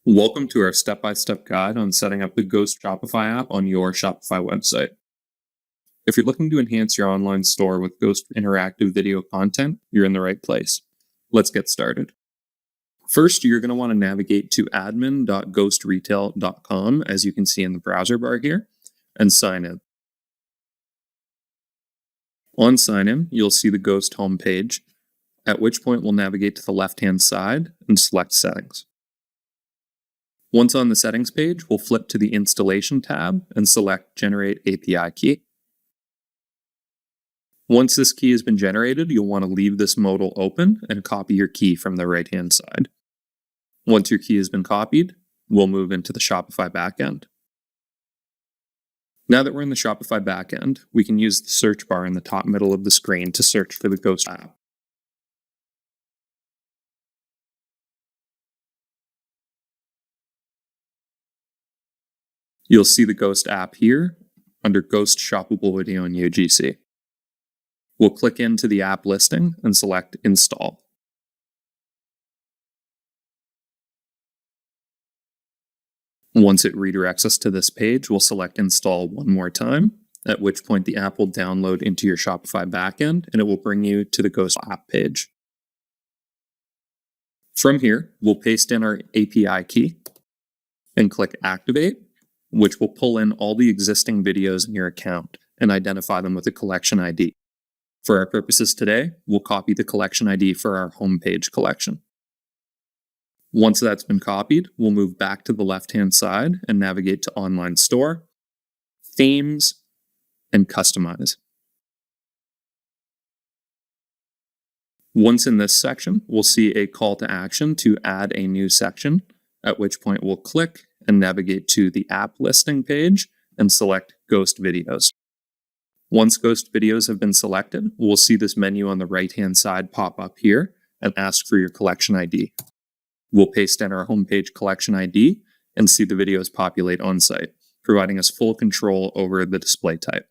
Welcome to our step-by-step guide on setting up the Ghost Shopify app on your Shopify website. If you're looking to enhance your online store with Ghost interactive video content, you're in the right place. Let's get started. First, you're going to want to navigate to admin.ghostretail.com, as you can see in the browser bar here, and sign in. On sign in, you'll see the Ghost homepage, at which point we'll navigate to the left-hand side and select Settings. Once on the Settings page, we'll flip to the Installation tab and select Generate API Key. Once this key has been generated, you'll want to leave this modal open and copy your key from the right-hand side. Once your key has been copied, we'll move into the Shopify backend. Now that we're in the Shopify backend, we can use the search bar in the top middle of the screen to search for the Ghost app. You'll see the Ghost app here under Ghost Shoppable Video in UGC. We'll click into the app listing and select Install. Once it redirects us to this page, we'll select Install one more time, at which point the app will download into your Shopify backend and it will bring you to the Ghost app page. From here, we'll paste in our API key and click Activate, which will pull in all the existing videos in your account and identify them with a collection ID. For our purposes today, we'll copy the collection ID for our homepage collection. Once that's been copied, we'll move back to the left-hand side and navigate to Online Store, Themes, and Customize. Once in this section, we'll see a call to action to add a new section, at which point we'll click and navigate to the app listing page and select Ghost Videos. Once Ghost Videos have been selected, we'll see this menu on the right-hand side pop up here and ask for your collection ID. We'll paste in our homepage collection ID and see the videos populate on site, providing us full control over the display type.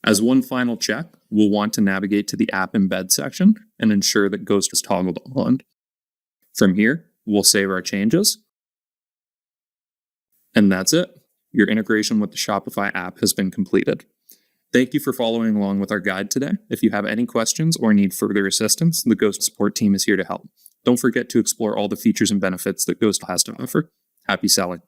As one final check, we'll want to navigate to the app embed section and ensure that Ghost is toggled on. From here, we'll save our changes. And that's it. Your integration with the Shopify app has been completed. Thank you for following along with our guide today. If you have any questions or need further assistance, the Ghost support team is here to help. Don't forget to explore all the features and benefits that Ghost has to offer. Happy selling.